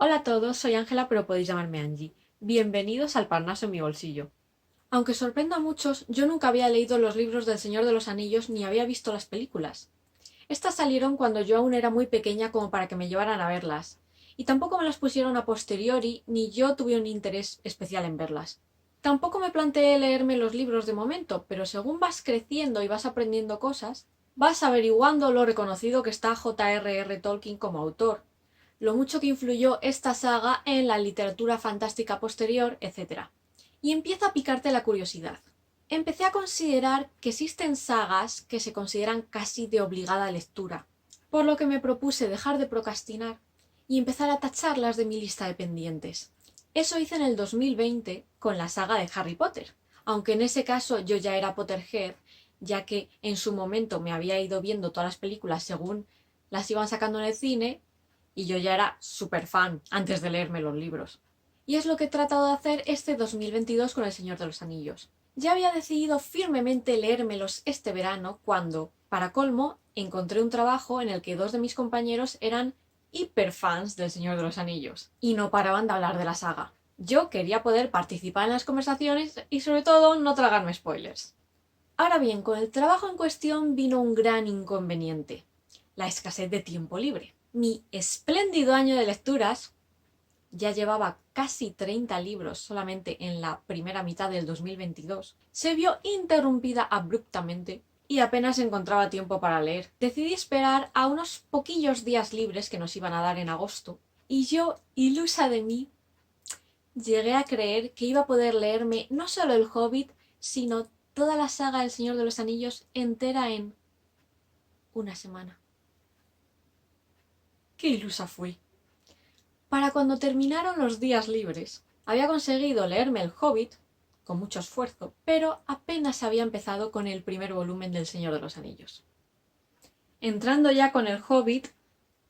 Hola a todos, soy Ángela, pero podéis llamarme Angie. Bienvenidos al Parnaso en mi bolsillo. Aunque sorprenda a muchos, yo nunca había leído los libros del Señor de los Anillos ni había visto las películas. Estas salieron cuando yo aún era muy pequeña como para que me llevaran a verlas, y tampoco me las pusieron a posteriori ni yo tuve un interés especial en verlas. Tampoco me planteé leerme los libros de momento, pero según vas creciendo y vas aprendiendo cosas, vas averiguando lo reconocido que está J.R.R. Tolkien como autor, lo mucho que influyó esta saga en la literatura fantástica posterior, etc. Y empieza a picarte la curiosidad. Empecé a considerar que existen sagas que se consideran casi de obligada lectura, por lo que me propuse dejar de procrastinar y empezar a tacharlas de mi lista de pendientes. Eso hice en el 2020 con la saga de Harry Potter, aunque en ese caso yo ya era Potterhead, ya que en su momento me había ido viendo todas las películas según las iban sacando en el cine y yo ya era súper fan antes de leerme los libros. Y es lo que he tratado de hacer este 2022 con El Señor de los Anillos. Ya había decidido firmemente leérmelos este verano cuando, para colmo, encontré un trabajo en el que dos de mis compañeros eran hiperfans del Señor de los Anillos y no paraban de hablar de la saga. Yo quería poder participar en las conversaciones y sobre todo no tragarme spoilers. Ahora bien, con el trabajo en cuestión vino un gran inconveniente: la escasez de tiempo libre. Mi espléndido año de lecturas, ya llevaba casi 30 libros solamente en la primera mitad del 2022, se vio interrumpida abruptamente y apenas encontraba tiempo para leer. Decidí esperar a unos poquillos días libres que nos iban a dar en agosto y yo, ilusa de mí, llegué a creer que iba a poder leerme no solo El Hobbit, sino toda la saga del Señor de los Anillos entera en una semana. ¡Qué ilusa fui! Para cuando terminaron los días libres, había conseguido leerme El Hobbit, con mucho esfuerzo, pero apenas había empezado con el primer volumen del Señor de los Anillos. Entrando ya con El Hobbit,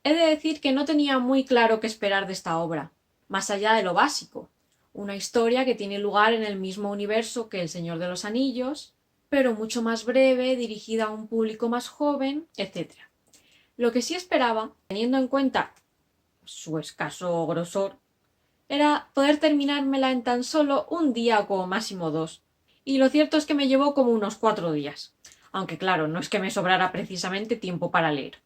he de decir que no tenía muy claro qué esperar de esta obra, más allá de lo básico: una historia que tiene lugar en el mismo universo que El Señor de los Anillos, pero mucho más breve, dirigida a un público más joven, etc. Lo que sí esperaba, teniendo en cuenta su escaso grosor, era poder terminármela en tan solo un día o como máximo dos. Y lo cierto es que me llevó como unos 4 días. Aunque claro, no es que me sobrara precisamente tiempo para leer.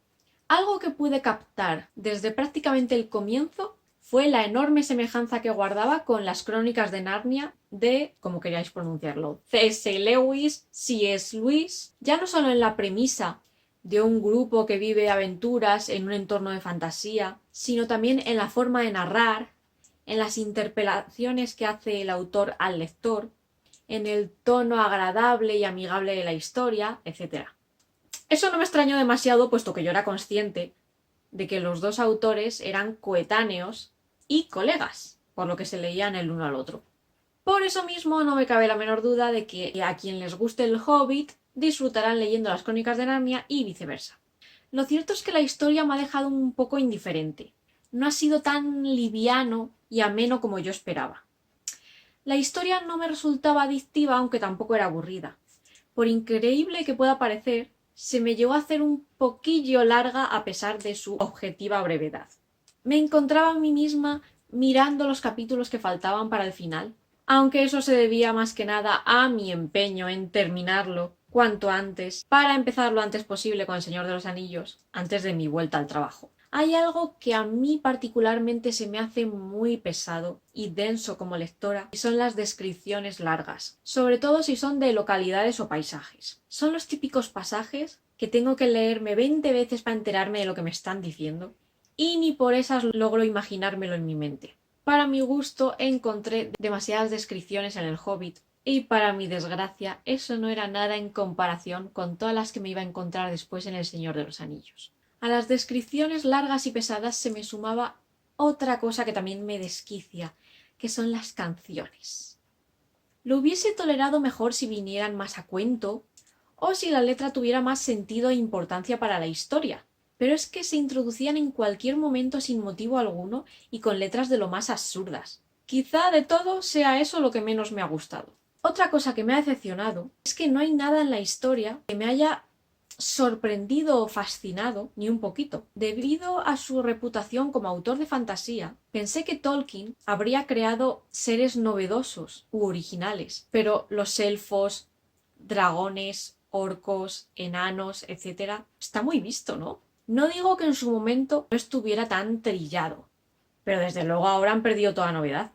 Algo que pude captar desde prácticamente el comienzo fue la enorme semejanza que guardaba con las Crónicas de Narnia de, como queráis pronunciarlo, C.S. Lewis, C.S. Lewis, ya no solo en la premisa de un grupo que vive aventuras en un entorno de fantasía, sino también en la forma de narrar, en las interpelaciones que hace el autor al lector, en el tono agradable y amigable de la historia, etc. Eso no me extrañó demasiado, puesto que yo era consciente de que los dos autores eran coetáneos y colegas, por lo que se leían el uno al otro. Por eso mismo no me cabe la menor duda de que a quien les guste El Hobbit disfrutarán leyendo las Crónicas de Narnia y viceversa. Lo cierto es que la historia me ha dejado un poco indiferente. No ha sido tan liviano y ameno como yo esperaba. La historia no me resultaba adictiva, aunque tampoco era aburrida. Por increíble que pueda parecer, se me llegó a hacer un poquillo larga a pesar de su objetiva brevedad. Me encontraba a mí misma mirando los capítulos que faltaban para el final, aunque eso se debía más que nada a mi empeño en terminarlo cuanto antes, para empezar lo antes posible con El Señor de los Anillos, antes de mi vuelta al trabajo. Hay algo que a mí particularmente se me hace muy pesado y denso como lectora, y son las descripciones largas, sobre todo si son de localidades o paisajes. Son los típicos pasajes que tengo que leerme 20 veces para enterarme de lo que me están diciendo, y ni por esas logro imaginármelo en mi mente. Para mi gusto encontré demasiadas descripciones en El Hobbit, y para mi desgracia eso no era nada en comparación con todas las que me iba a encontrar después en El Señor de los Anillos. A las descripciones largas y pesadas se me sumaba otra cosa que también me desquicia, que son las canciones. Lo hubiese tolerado mejor si vinieran más a cuento, o si la letra tuviera más sentido e importancia para la historia, pero es que se introducían en cualquier momento sin motivo alguno y con letras de lo más absurdas. Quizá de todo sea eso lo que menos me ha gustado. Otra cosa que me ha decepcionado es que no hay nada en la historia que me haya sorprendido o fascinado, ni un poquito. Debido a su reputación como autor de fantasía, pensé que Tolkien habría creado seres novedosos u originales, pero los elfos, dragones, orcos, enanos, etc. está muy visto, ¿no? No digo que en su momento no estuviera tan trillado, pero desde luego ahora han perdido toda novedad.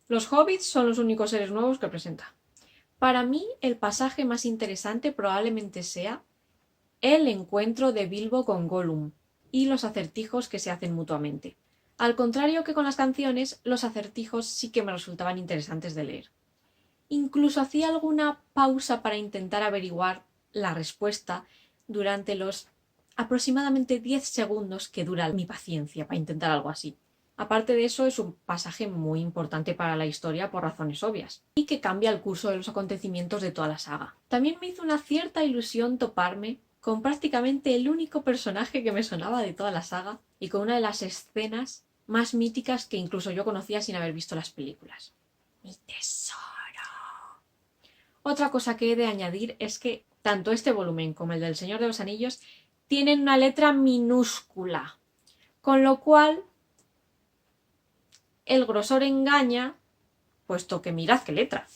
Los hobbits son los únicos seres nuevos que presenta. Para mí, el pasaje más interesante probablemente sea el encuentro de Bilbo con Gollum y los acertijos que se hacen mutuamente. Al contrario que con las canciones, los acertijos sí que me resultaban interesantes de leer. Incluso hacía alguna pausa para intentar averiguar la respuesta durante los aproximadamente 10 segundos que dura mi paciencia para intentar algo así. Aparte de eso, es un pasaje muy importante para la historia por razones obvias, y que cambia el curso de los acontecimientos de toda la saga. También me hizo una cierta ilusión toparme con prácticamente el único personaje que me sonaba de toda la saga y con una de las escenas más míticas que incluso yo conocía sin haber visto las películas. Mi tesoro. Otra cosa que he de añadir es que tanto este volumen como el del Señor de los Anillos tienen una letra minúscula, con lo cual el grosor engaña, puesto que mirad qué letra.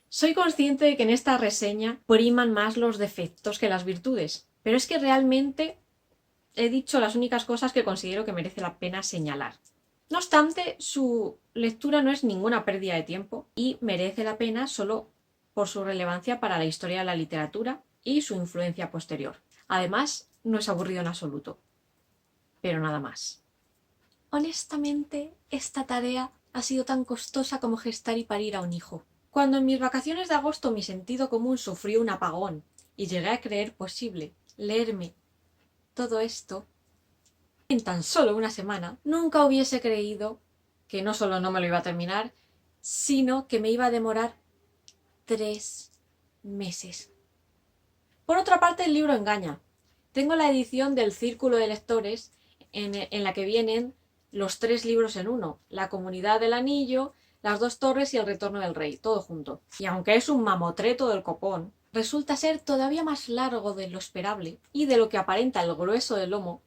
Soy consciente de que en esta reseña priman más los defectos que las virtudes, pero es que realmente he dicho las únicas cosas que considero que merece la pena señalar. No obstante, su lectura no es ninguna pérdida de tiempo y merece la pena solo por su relevancia para la historia de la literatura y su influencia posterior. Además, no es aburrido en absoluto. Pero nada más. Honestamente, esta tarea ha sido tan costosa como gestar y parir a un hijo. Cuando en mis vacaciones de agosto mi sentido común sufrió un apagón y llegué a creer posible leerme todo esto en tan solo una semana, nunca hubiese creído que no solo no me lo iba a terminar, sino que me iba a demorar 3 meses. Por otra parte, el libro engaña. Tengo la edición del Círculo de Lectores en la que vienen los 3 libros en uno: La Comunidad del Anillo, Las Dos Torres y El Retorno del Rey, todo junto. Y aunque es un mamotreto del copón, resulta ser todavía más largo de lo esperable y de lo que aparenta el grueso del lomo,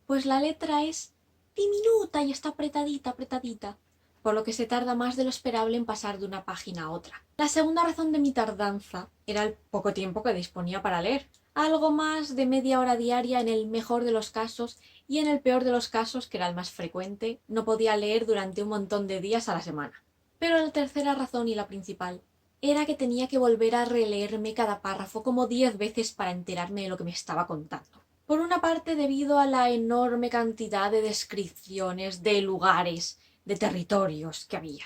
pues la letra es diminuta y está apretadita, apretadita, por lo que se tarda más de lo esperable en pasar de una página a otra. La segunda razón de mi tardanza era el poco tiempo que disponía para leer, algo más de media hora diaria en el mejor de los casos, y en el peor de los casos, que era el más frecuente, no podía leer durante un montón de días a la semana. Pero la tercera razón, y la principal, era que tenía que volver a releerme cada párrafo como 10 veces para enterarme de lo que me estaba contando. Por una parte, debido a la enorme cantidad de descripciones de lugares, de territorios que había.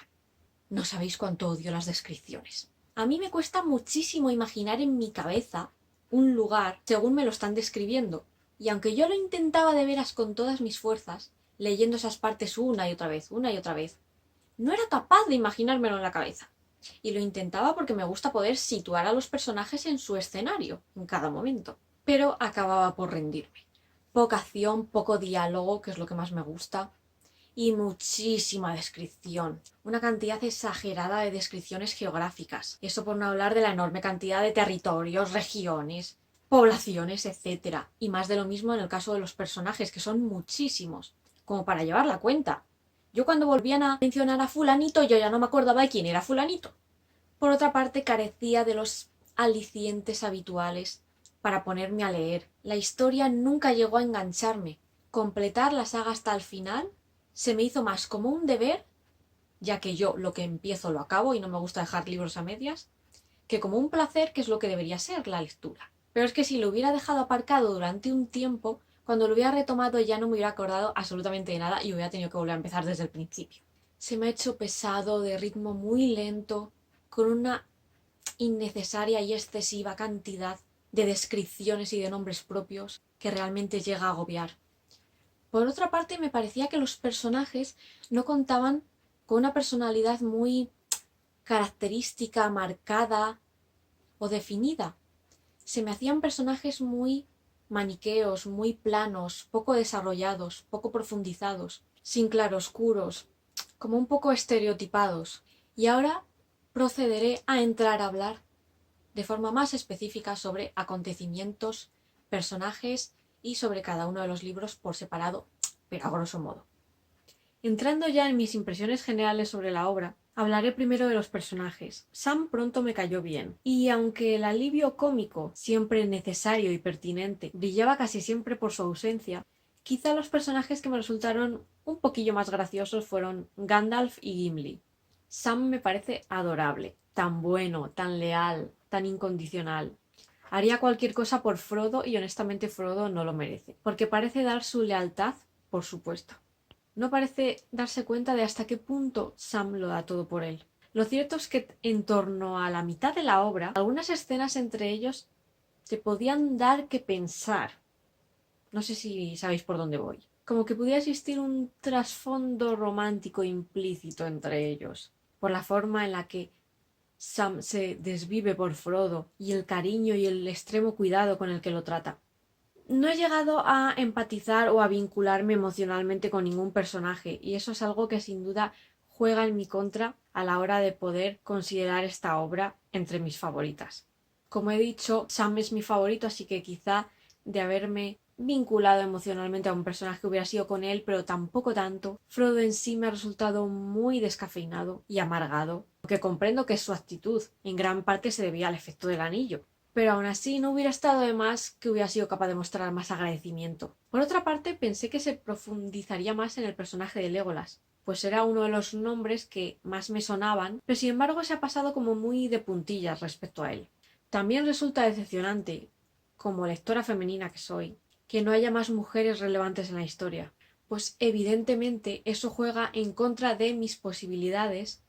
No sabéis cuánto odio las descripciones. A mí me cuesta muchísimo imaginar en mi cabeza un lugar según me lo están describiendo, y aunque yo lo intentaba de veras con todas mis fuerzas, leyendo esas partes una y otra vez, no era capaz de imaginármelo en la cabeza. Y lo intentaba porque me gusta poder situar a los personajes en su escenario, en cada momento. Pero acababa por rendirme. Poca acción, poco diálogo, que es lo que más me gusta, y muchísima descripción. Una cantidad exagerada de descripciones geográficas. Eso por no hablar de la enorme cantidad de territorios, regiones, poblaciones, etc. Y más de lo mismo en el caso de los personajes, que son muchísimos, como para llevar la cuenta. Yo cuando volvían a mencionar a fulanito, yo ya no me acordaba de quién era fulanito. Por otra parte, carecía de los alicientes habituales para ponerme a leer. La historia nunca llegó a engancharme. Completar la saga hasta el final se me hizo más como un deber, ya que yo lo que empiezo lo acabo y no me gusta dejar libros a medias, que como un placer, que es lo que debería ser la lectura. Pero es que si lo hubiera dejado aparcado durante un tiempo, cuando lo hubiera retomado ya no me hubiera acordado absolutamente de nada y hubiera tenido que volver a empezar desde el principio. Se me ha hecho pesado, de ritmo muy lento, con una innecesaria y excesiva cantidad de descripciones y de nombres propios que realmente llega a agobiar. Por otra parte, me parecía que los personajes no contaban con una personalidad muy característica, marcada o definida. Se me hacían personajes muy maniqueos, muy planos, poco desarrollados, poco profundizados, sin claroscuros, como un poco estereotipados. Y ahora procederé a entrar a hablar de forma más específica sobre acontecimientos, personajes y sobre cada uno de los libros por separado, pero a grosso modo. Entrando ya en mis impresiones generales sobre la obra, hablaré primero de los personajes. Sam pronto me cayó bien, y aunque el alivio cómico, siempre necesario y pertinente, brillaba casi siempre por su ausencia, quizá los personajes que me resultaron un poquillo más graciosos fueron Gandalf y Gimli. Sam me parece adorable, tan bueno, tan leal, tan incondicional. Haría cualquier cosa por Frodo y honestamente Frodo no lo merece, porque parece dar su lealtad por supuesto. No parece darse cuenta de hasta qué punto Sam lo da todo por él. Lo cierto es que en torno a la mitad de la obra, algunas escenas entre ellos te podían dar que pensar. No sé si sabéis por dónde voy. Como que pudiera existir un trasfondo romántico implícito entre ellos, por la forma en la que Sam se desvive por Frodo y el cariño y el extremo cuidado con el que lo trata. No he llegado a empatizar o a vincularme emocionalmente con ningún personaje y eso es algo que sin duda juega en mi contra a la hora de poder considerar esta obra entre mis favoritas. Como he dicho, Sam es mi favorito, así que quizá de haberme vinculado emocionalmente a un personaje hubiera sido con él, pero tampoco tanto. Frodo en sí me ha resultado muy descafeinado y amargado, aunque comprendo que su actitud en gran parte se debía al efecto del anillo, pero aún así no hubiera estado de más que hubiera sido capaz de mostrar más agradecimiento. Por otra parte, pensé que se profundizaría más en el personaje de Legolas, pues era uno de los nombres que más me sonaban, pero sin embargo se ha pasado como muy de puntillas respecto a él. También resulta decepcionante, como lectora femenina que soy, que no haya más mujeres relevantes en la historia, pues evidentemente eso juega en contra de mis posibilidades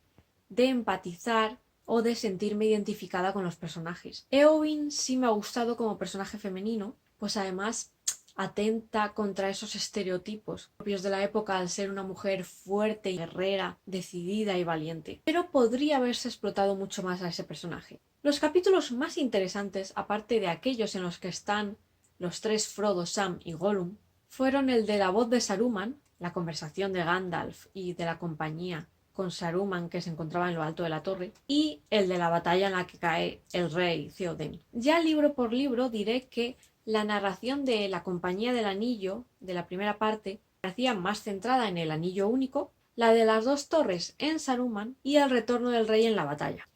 de empatizar o de sentirme identificada con los personajes. Eowyn sí me ha gustado como personaje femenino, pues además atenta contra esos estereotipos propios de la época al ser una mujer fuerte y guerrera, decidida y valiente. Pero podría haberse explotado mucho más a ese personaje. Los capítulos más interesantes, aparte de aquellos en los que están los tres Frodo, Sam y Gollum, fueron el de la voz de Saruman, la conversación de Gandalf y de la compañía con Saruman que se encontraba en lo alto de la torre, y el de la batalla en la que cae el rey Theoden. Ya libro por libro diré que la narración de la Compañía del Anillo, de la primera parte, parecía más centrada en el Anillo Único, la de las dos torres en Saruman y el retorno del rey en la batalla.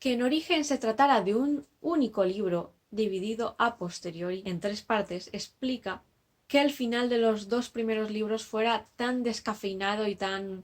Que en origen se tratara de un único libro dividido a posteriori en tres partes explica que el final de los dos primeros libros fuera tan descafeinado y tan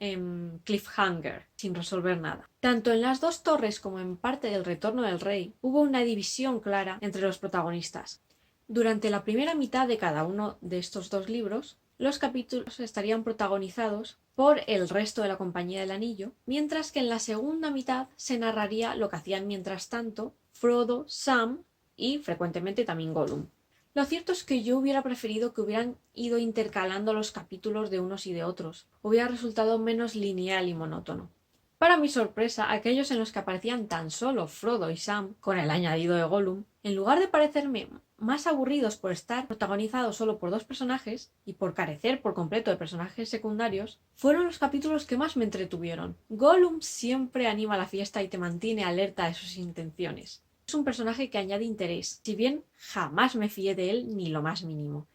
cliffhanger, sin resolver nada. Tanto en las dos torres como en parte del retorno del rey hubo una división clara entre los protagonistas. Durante la primera mitad de cada uno de estos dos libros, los capítulos estarían protagonizados por el resto de la Compañía del Anillo, mientras que en la segunda mitad se narraría lo que hacían mientras tanto Frodo, Sam y frecuentemente también Gollum. Lo cierto es que yo hubiera preferido que hubieran ido intercalando los capítulos de unos y de otros. Hubiera resultado menos lineal y monótono. Para mi sorpresa, aquellos en los que aparecían tan solo Frodo y Sam, con el añadido de Gollum, en lugar de parecerme más aburridos por estar protagonizados solo por dos personajes y por carecer por completo de personajes secundarios, fueron los capítulos que más me entretuvieron. Gollum siempre anima la fiesta y te mantiene alerta de sus intenciones. Es un personaje que añade interés, si bien jamás me fié de él ni lo más mínimo.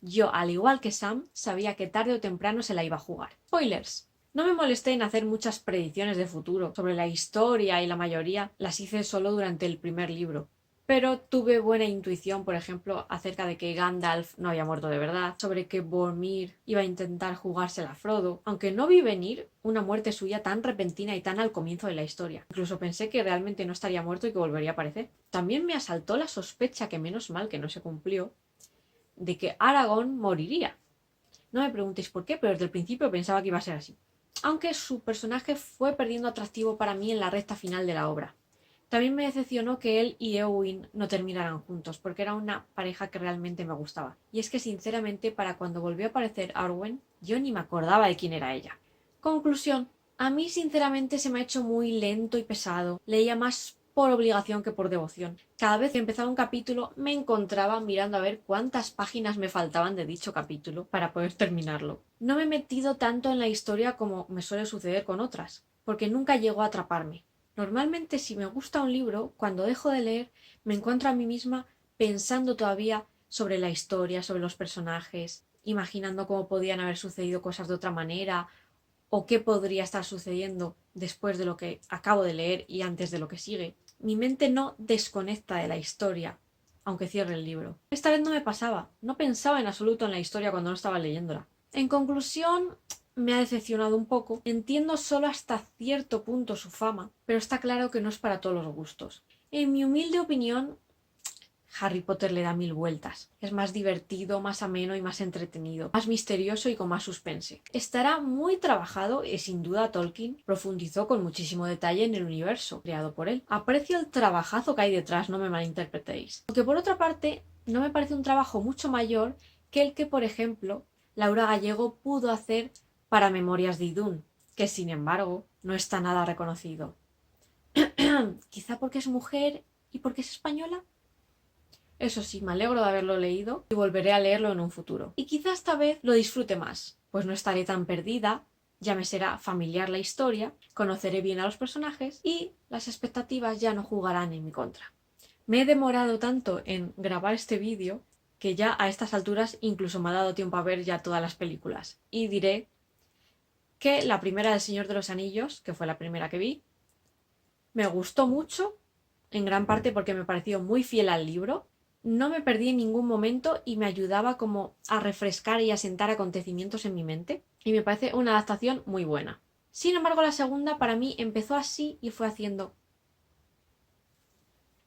Yo, al igual que Sam, sabía que tarde o temprano se la iba a jugar. Spoilers. No me molesté en hacer muchas predicciones de futuro sobre la historia y la mayoría las hice solo durante el primer libro. Pero tuve buena intuición, por ejemplo, acerca de que Gandalf no había muerto de verdad, sobre que Boromir iba a intentar jugársela a Frodo, aunque no vi venir una muerte suya tan repentina y tan al comienzo de la historia. Incluso pensé que realmente no estaría muerto y que volvería a aparecer. También me asaltó la sospecha, que menos mal que no se cumplió, de que Aragorn moriría. No me preguntéis por qué, pero desde el principio pensaba que iba a ser así. Aunque su personaje fue perdiendo atractivo para mí en la recta final de la obra. También me decepcionó que él y Eowyn no terminaran juntos, porque era una pareja que realmente me gustaba. Y es que sinceramente para cuando volvió a aparecer Arwen, yo ni me acordaba de quién era ella. Conclusión. A mí sinceramente se me ha hecho muy lento y pesado. Leía más por obligación que por devoción. Cada vez que empezaba un capítulo me encontraba mirando a ver cuántas páginas me faltaban de dicho capítulo para poder terminarlo. No me he metido tanto en la historia como me suele suceder con otras, porque nunca llegó a atraparme. Normalmente si me gusta un libro, cuando dejo de leer, me encuentro a mí misma pensando todavía sobre la historia, sobre los personajes, imaginando cómo podían haber sucedido cosas de otra manera o qué podría estar sucediendo después de lo que acabo de leer y antes de lo que sigue. Mi mente no desconecta de la historia, aunque cierre el libro. Esta vez no me pasaba, no pensaba en absoluto en la historia cuando no estaba leyéndola. En conclusión, me ha decepcionado un poco. Entiendo solo hasta cierto punto su fama, pero está claro que no es para todos los gustos. En mi humilde opinión, Harry Potter le da 1000 vueltas. Es más divertido, más ameno y más entretenido, más misterioso y con más suspense. Estará muy trabajado y sin duda Tolkien profundizó con muchísimo detalle en el universo creado por él. Aprecio el trabajazo que hay detrás, no me malinterpretéis. Aunque por otra parte, no me parece un trabajo mucho mayor que el que, por ejemplo, Laura Gallego pudo hacer para Memorias de Idún, que sin embargo no está nada reconocido. Quizá porque es mujer y porque es española. Eso sí, me alegro de haberlo leído y volveré a leerlo en un futuro. Y quizá esta vez lo disfrute más, pues no estaré tan perdida, ya me será familiar la historia, conoceré bien a los personajes y las expectativas ya no jugarán en mi contra. Me he demorado tanto en grabar este vídeo que ya a estas alturas incluso me ha dado tiempo a ver ya todas las películas. Y diré que la primera del Señor de los Anillos, que fue la primera que vi, me gustó mucho, en gran parte porque me pareció muy fiel al libro. No me perdí en ningún momento y me ayudaba como a refrescar y asentar acontecimientos en mi mente. Y me parece una adaptación muy buena. Sin embargo, la segunda para mí empezó así y fue haciendo...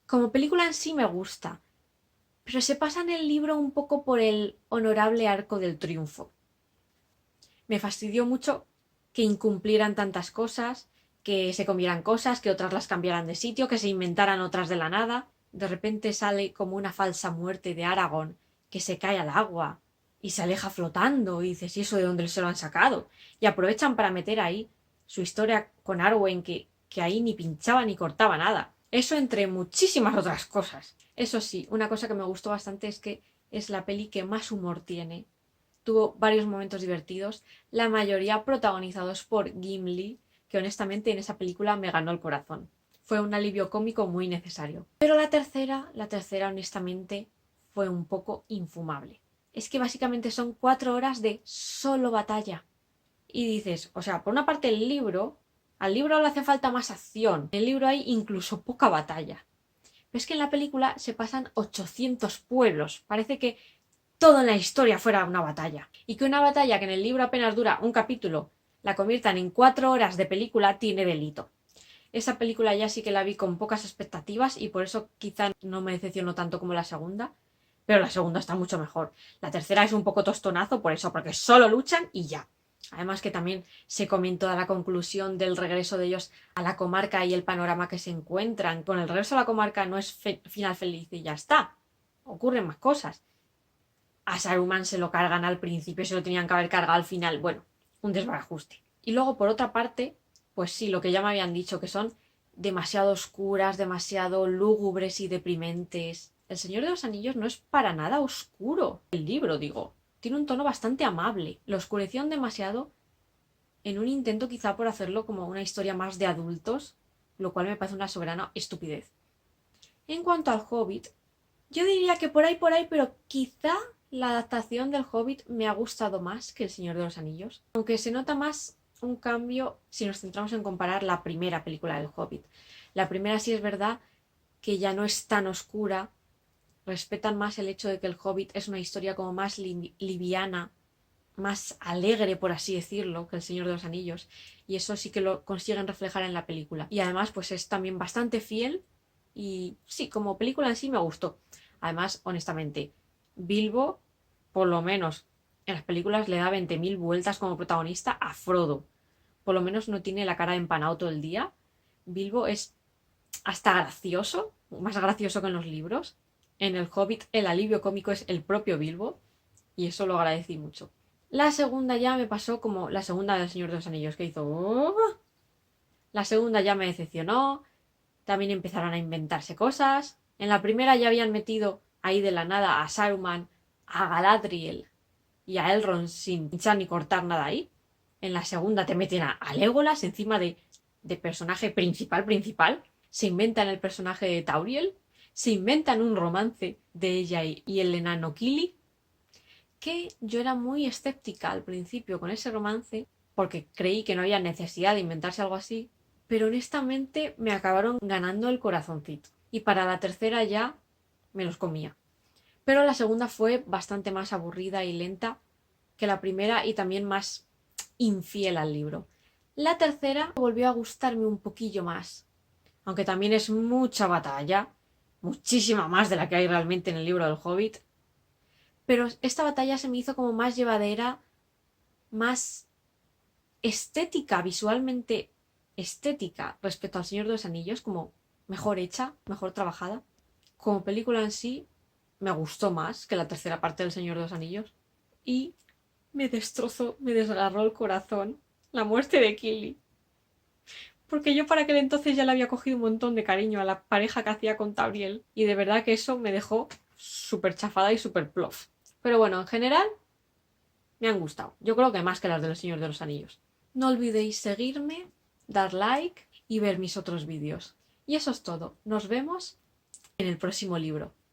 Como película en sí me gusta, pero se pasa en el libro un poco por el honorable arco del triunfo. Me fastidió mucho que incumplieran tantas cosas, que se comieran cosas, que otras las cambiaran de sitio, que se inventaran otras de la nada. De repente sale como una falsa muerte de Aragorn que se cae al agua y se aleja flotando y dices, ¿y eso de dónde se lo han sacado? Y aprovechan para meter ahí su historia con Arwen que ahí ni pinchaba ni cortaba nada. Eso entre muchísimas otras cosas. Eso sí, una cosa que me gustó bastante es que es la peli que más humor tiene. Tuvo varios momentos divertidos, la mayoría protagonizados por Gimli, que honestamente en esa película me ganó el corazón. Fue un alivio cómico muy necesario. Pero la tercera honestamente fue un poco infumable. Es que básicamente son 4 horas de solo batalla. Y dices, o sea, por una parte al libro le hace falta más acción. En el libro hay incluso poca batalla. Pero es que en la película se pasan 800 pueblos. Parece que todo en la historia fuera una batalla. Y que una batalla que en el libro apenas dura un capítulo la conviertan en 4 horas de película tiene delito. Esa película ya sí que la vi con pocas expectativas y por eso quizá no me decepcionó tanto como la segunda, pero la segunda está mucho mejor. La tercera es un poco tostonazo por eso, porque solo luchan y ya. Además que también se comentó la conclusión del regreso de ellos a la comarca y el panorama que se encuentran. Con el regreso a la comarca no es final feliz y ya está. Ocurren más cosas. A Saruman se lo cargan al principio, se lo tenían que haber cargado al final. Bueno, un desbarajuste. Y luego, por otra parte, pues sí, lo que ya me habían dicho, que son demasiado oscuras, demasiado lúgubres y deprimentes. El Señor de los Anillos no es para nada oscuro. El libro, digo, tiene un tono bastante amable. Lo oscurecieron demasiado en un intento quizá por hacerlo como una historia más de adultos, lo cual me parece una soberana estupidez. En cuanto al Hobbit, yo diría que por ahí, pero quizá la adaptación del Hobbit me ha gustado más que El Señor de los Anillos, aunque se nota más un cambio si nos centramos en comparar la primera película del Hobbit. La primera sí es verdad que ya no es tan oscura, respetan más el hecho de que el Hobbit es una historia como más liviana, más alegre, por así decirlo, que El Señor de los Anillos, y eso sí que lo consiguen reflejar en la película. Y además pues es también bastante fiel y sí, como película en sí me gustó. Además, honestamente, Bilbo, por lo menos en las películas, le da 20.000 vueltas como protagonista a Frodo. Por lo menos no tiene la cara de empanado todo el día. Bilbo es hasta gracioso, más gracioso que en los libros. En el Hobbit el alivio cómico es el propio Bilbo y eso lo agradecí mucho. La segunda ya me pasó como la segunda del Señor de los Anillos, que hizo... La segunda ya me decepcionó. también empezaron a inventarse cosas. En la primera ya habían metido ahí de la nada a Saruman, a Galadriel y a Elrond sin pinchar ni cortar nada ahí. En la segunda te meten a Legolas encima de personaje principal. Se inventan el personaje de Tauriel. Se inventan un romance de ella y el enano Kili. Que yo era muy escéptica al principio con ese romance, porque creí que no había necesidad de inventarse algo así, pero honestamente me acabaron ganando el corazoncito. Y para la tercera ya me los comía. Pero la segunda fue bastante más aburrida y lenta que la primera y también más infiel al libro. La tercera volvió a gustarme un poquillo más, aunque también es mucha batalla, muchísima más de la que hay realmente en el libro del Hobbit, pero esta batalla se me hizo como más llevadera, más estética, visualmente estética respecto al Señor de los Anillos, como mejor hecha, mejor trabajada. Como película en sí, me gustó más que la tercera parte del Señor de los Anillos. Y me destrozó, me desgarró el corazón la muerte de Kili. Porque yo para aquel entonces ya le había cogido un montón de cariño a la pareja que hacía con Tauriel. Y de verdad que eso me dejó súper chafada y súper plof. Pero bueno, en general, me han gustado. Yo creo que más que las del Señor de los Anillos. No olvidéis seguirme, dar like y ver mis otros vídeos. Y eso es todo. Nos vemos en el próximo libro.